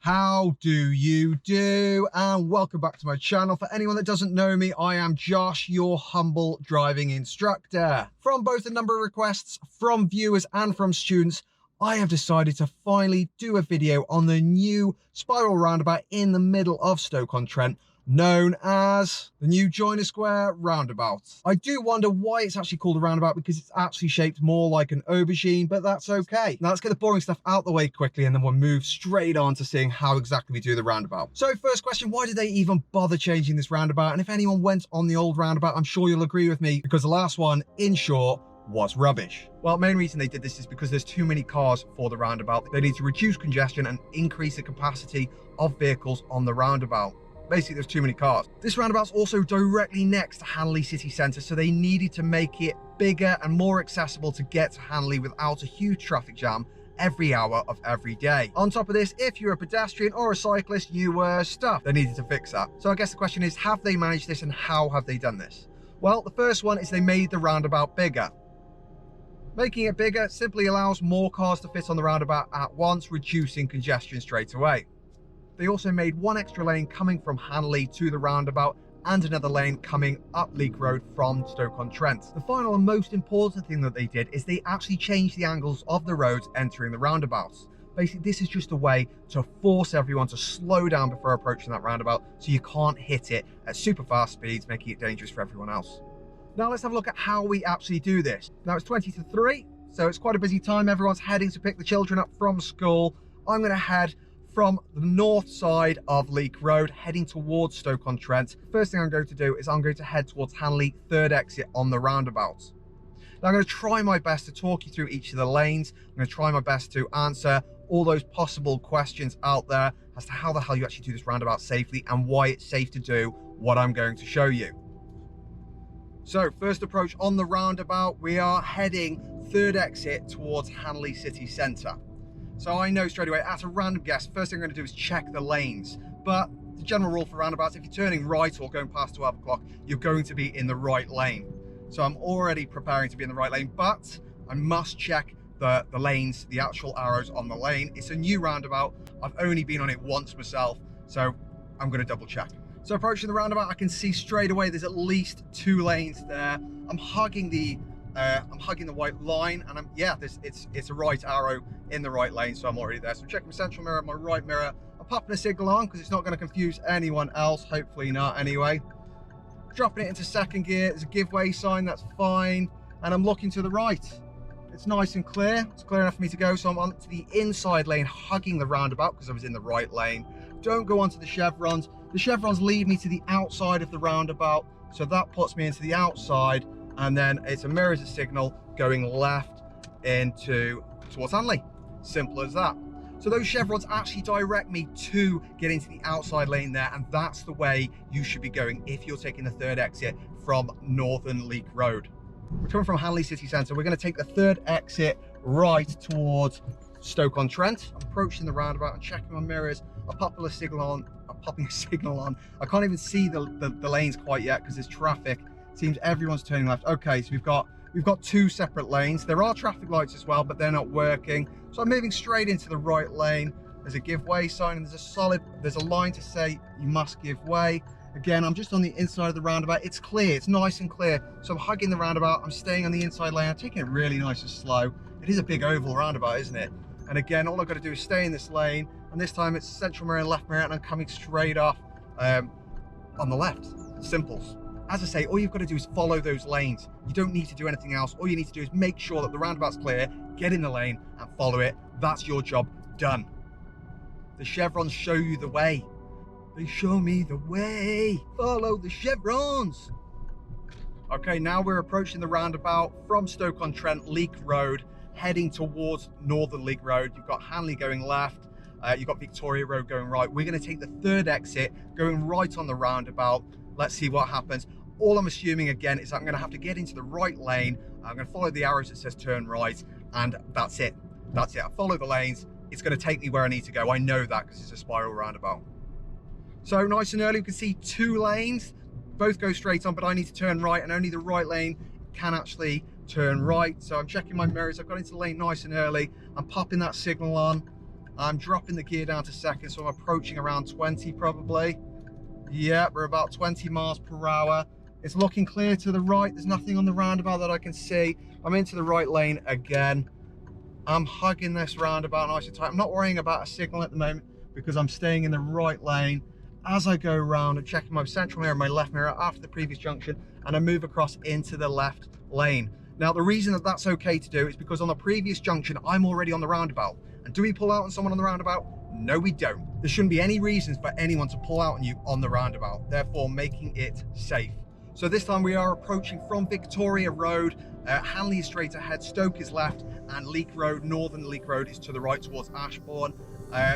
How do you do? And welcome back to my channel. For anyone that doesn't know me, I am Josh, your humble driving instructor. From both a number of requests from viewers and from students, I have decided to finally do a video on the new spiral roundabout in the middle of Stoke-on-Trent, known as the new Joiner Square Roundabout. I do wonder why it's actually called a roundabout, because it's actually shaped more like an aubergine, but that's okay. Now let's get the boring stuff out the way quickly and then we'll move straight on to seeing how exactly we do the roundabout. So first question, why did they even bother changing this roundabout? And if anyone went on the old roundabout, I'm sure you'll agree with me, because the last one, in short, was rubbish. Well, main reason they did this is because there's too many cars for the roundabout. They need to reduce congestion and increase the capacity of vehicles on the roundabout. Basically, there's too many cars. This roundabout's also directly next to Hanley city centre, so they needed to make it bigger and more accessible to get to Hanley without a huge traffic jam every hour of every day. On top of this, if you're a pedestrian or a cyclist, you were stuffed. They needed to fix that. So I guess the question is, have they managed this and how have they done this? Well, the first one is they made the roundabout bigger. Making it bigger simply allows more cars to fit on the roundabout at once, reducing congestion straight away. They also made one extra lane coming from Hanley to the roundabout and another lane coming up Leek Road from Stoke-on-Trent. The final and most important thing that they did is they actually changed the angles of the roads entering the roundabouts. Basically, this is just a way to force everyone to slow down before approaching that roundabout so you can't hit it at super fast speeds, making it dangerous for everyone else. Now let's have a look at how we actually do this. Now it's 20 to 3, so it's quite a busy time. Everyone's heading to pick the children up from school. I'm going to head from the north side of Leek Road, heading towards Stoke-on-Trent. First thing I'm going to do is I'm going to head towards Hanley, third exit on the roundabout. Now I'm going to try my best to talk you through each of the lanes. I'm going to try my best to answer all those possible questions out there as to how the hell you actually do this roundabout safely and why it's safe to do what I'm going to show you. So first approach on the roundabout, we are heading third exit towards Hanley city centre. So I know straight away, at a random guess, first thing I'm going to do is check the lanes. But the general rule for roundabouts, if you're turning right or going past 12 o'clock, you're going to be in the right lane. So I'm already preparing to be in the right lane, but I must check the lanes, the actual arrows on the lane. It's a new roundabout. I've only been on it once myself, so I'm going to double check. So approaching the roundabout, I can see straight away there's at least 2 lanes there. I'm hugging the white line, and it's a right arrow in the right lane, so I'm already there. So I'm checking my central mirror, my right mirror. I'm popping a signal on because it's not going to confuse anyone else, hopefully not anyway. Dropping it into second gear, there's a give way sign, that's fine, and I'm looking to the right. It's nice and clear, it's clear enough for me to go, so I'm on to the inside lane, hugging the roundabout because I was in the right lane. Don't go onto the chevrons. The chevrons lead me to the outside of the roundabout, so that puts me into the outside, and then it's a mirror as a signal going left towards Hanley. Simple as that. So those chevrons actually direct me to get into the outside lane there, and that's the way you should be going if you're taking the third exit from northern Leek Road. We're coming from Hanley city centre. We're going to take the third exit right towards Stoke-on-Trent. I'm approaching the roundabout and checking my mirrors. I'm popping a signal on. I can't even see the lanes quite yet because there's traffic. Seems everyone's turning left. Okay, so we've got 2 separate lanes. There are traffic lights as well, but they're not working. So I'm moving straight into the right lane. There's a give way sign, and there's a line to say you must give way. Again, I'm just on the inside of the roundabout. It's clear, it's nice and clear. So I'm hugging the roundabout. I'm staying on the inside lane. I'm taking it really nice and slow. It is a big oval roundabout, isn't it? And again, all I've got to do is stay in this lane. And this time it's central mirror and left mirror, and I'm coming straight off on the left. Simples. As I say, all you've got to do is follow those lanes. You don't need to do anything else. All you need to do is make sure that the roundabout's clear, get in the lane and follow it. That's your job done. The chevrons show you the way. They show me the way. Follow the chevrons. Okay, now we're approaching the roundabout from Stoke-on-Trent, Leek Road, heading towards northern Leek Road. You've got Hanley going left. You've got Victoria Road going right. We're going to take the third exit, going right on the roundabout. Let's see what happens. All I'm assuming again is I'm going to have to get into the right lane. I'm going to follow the arrows that says turn right, and that's it. That's it. I follow the lanes. It's going to take me where I need to go. I know that because it's a spiral roundabout. So nice and early, we can see 2 lanes. Both go straight on, but I need to turn right, and only the right lane can actually turn right. So I'm checking my mirrors. I've got into the lane nice and early. I'm popping that signal on. I'm dropping the gear down to second, so I'm approaching around 20 probably. Yeah, we're about 20 miles per hour. It's looking clear to the right. There's nothing on the roundabout that I can see. I'm into the right lane again. I'm hugging this roundabout nice and tight. I'm not worrying about a signal at the moment because I'm staying in the right lane. As I go around, I'm checking my central mirror and my left mirror after the previous junction, and I move across into the left lane. Now, the reason that that's okay to do is because on the previous junction, I'm already on the roundabout. And do we pull out on someone on the roundabout? No, we don't. There shouldn't be any reasons for anyone to pull out on you on the roundabout, therefore making it safe. So this time we are approaching from Victoria Road. Hanley is straight ahead, Stoke is left, and Leek Road, Northern Leek Road, is to the right towards Ashbourne.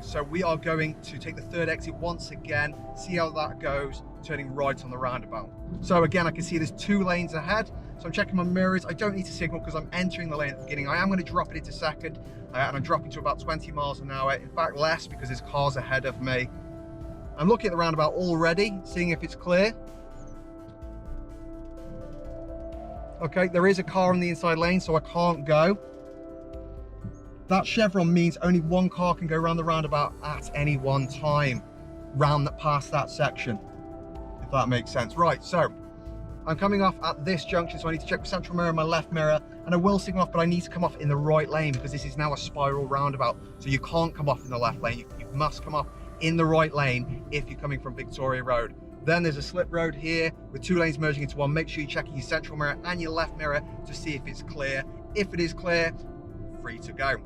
So we are going to take the third exit once again, see how that goes, turning right on the roundabout. So again, I can see there's 2 lanes ahead. So I'm checking my mirrors. I don't need to signal because I'm entering the lane at the beginning. I am going to drop it into second, and I'm dropping to about 20 miles an hour. In fact, less because there's cars ahead of me. I'm looking at the roundabout already, seeing if it's clear. Okay, there is a car in the inside lane, so I can't go. That chevron means only one car can go around the roundabout at any one time, past that section, if that makes sense. Right, so I'm coming off at this junction, so I need to check my central mirror and my left mirror, and I will signal off, but I need to come off in the right lane because this is now a spiral roundabout, so you can't come off in the left lane. You must come off in the right lane if you're coming from Victoria Road. Then there's a slip road here with 2 lanes merging into one. Make sure you're checking your central mirror and your left mirror to see if it's clear. If it is clear, free to go.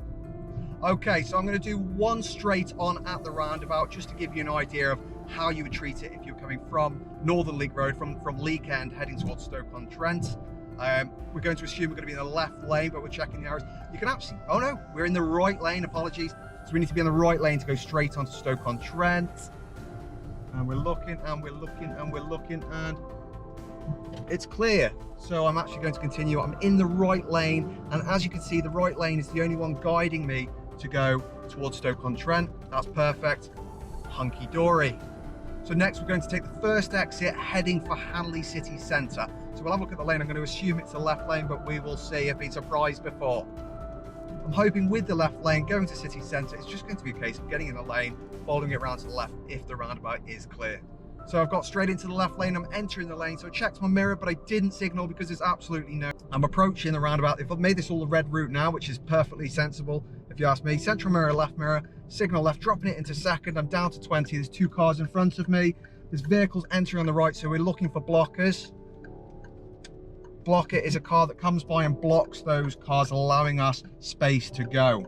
Okay, so I'm going to do one straight on at the roundabout just to give you an idea of how you would treat it if you're coming from Northern Leek Road, from Leek End heading towards Stoke-on-Trent. We're going to assume we're going to be in the left lane, but we're checking the arrows. You can actually, oh no, we're in the right lane, apologies. So we need to be in the right lane to go straight onto Stoke-on-Trent. And we're looking, and we're looking, and we're looking, and it's clear. So I'm actually going to continue. I'm in the right lane, and as you can see, the right lane is the only one guiding me to go towards Stoke-on-Trent. That's perfect, hunky-dory. So next we're going to take the first exit heading for Hanley city centre. So we'll have a look at the lane. I'm going to assume it's a left lane, but we will see. I've been surprised before. I'm hoping with the left lane going to city centre, it's just going to be a case of getting in the lane, following it around to the left if the roundabout is clear. So I've got straight into the left lane, I'm entering the lane, so I checked my mirror, but I didn't signal because there's absolutely no... I'm approaching the roundabout. They've made this all the red route now, which is perfectly sensible, if you ask me. Central mirror, left mirror, signal left, dropping it into second. I'm down to 20. There's 2 cars in front of me. There's vehicles entering on the right, so we're looking for blockers. Blocker is a car that comes by and blocks those cars, allowing us space to go.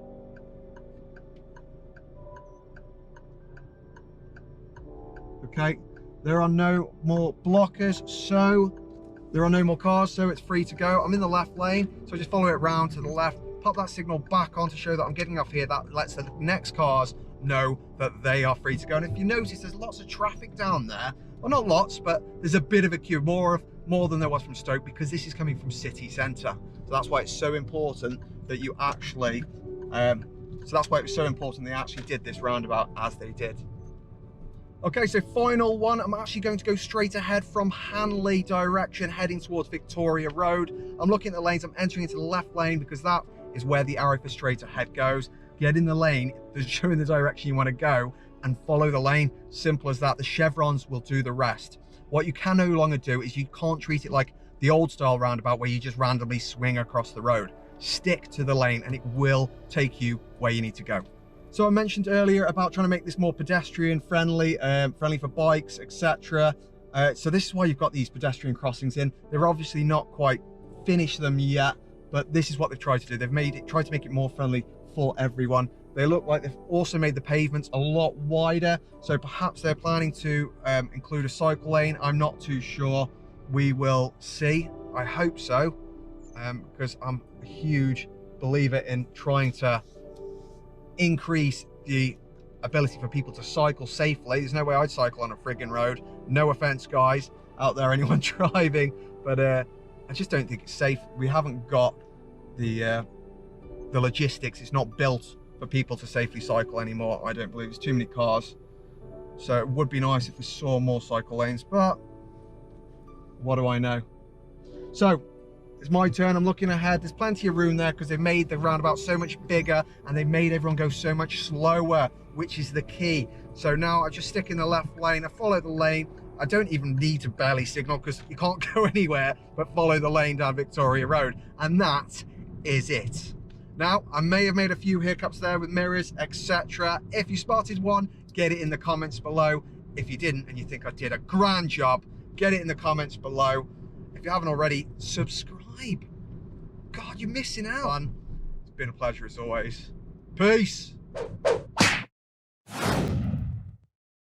Okay, there are no more blockers, so there are no more cars, so it's free to go. I'm in the left lane, so I just follow it round to the left, pop that signal back on to show that I'm getting off here. That lets the next cars know that they are free to go. And if you notice, there's lots of traffic down there. Well, not lots, but there's a bit of a queue, more than there was from Stoke, because this is coming from city centre. So that's why it's so important that you actually, so that's why it was so important they actually did this roundabout as they did. Okay, so final one, I'm actually going to go straight ahead from Hanley direction, heading towards Victoria Road. I'm looking at the lanes, I'm entering into the left lane because that is where the arrow for straight ahead goes. Get in the lane, showing the direction you want to go, and follow the lane. Simple as that. The chevrons will do the rest. What you can no longer do is you can't treat it like the old style roundabout where you just randomly swing across the road. Stick to the lane and it will take you where you need to go. So I mentioned earlier about trying to make this more pedestrian friendly, friendly for bikes, etc. So this is why you've got these pedestrian crossings in. They're obviously not quite finished them yet, but this is what they've tried to do. They've tried to make it more friendly for everyone. They look like they've also made the pavements a lot wider, so perhaps they're planning to include a cycle lane. I'm not too sure. We will see. I hope so, because I'm a huge believer in trying to increase the ability for people to cycle safely. There's no way I'd cycle on a friggin' road. No offense, guys out there, anyone driving, but I just don't think it's safe. We haven't got the logistics. It's not built for people to safely cycle anymore. I don't believe. There's too many cars. So it would be nice if we saw more cycle lanes, but what do I know? So It's my turn. I'm looking ahead. There's plenty of room there because they've made the roundabout so much bigger and they've made everyone go so much slower, which is the key. So now I just stick in the left lane. I follow the lane. I don't even need to barely signal because you can't go anywhere but follow the lane down Victoria Road. And that is it. Now, I may have made a few hiccups there with mirrors, etc. If you spotted one, get it in the comments below. If you didn't and you think I did a grand job, get it in the comments below. If you haven't already, subscribe. God, you're missing out. It's been a pleasure as always. Peace.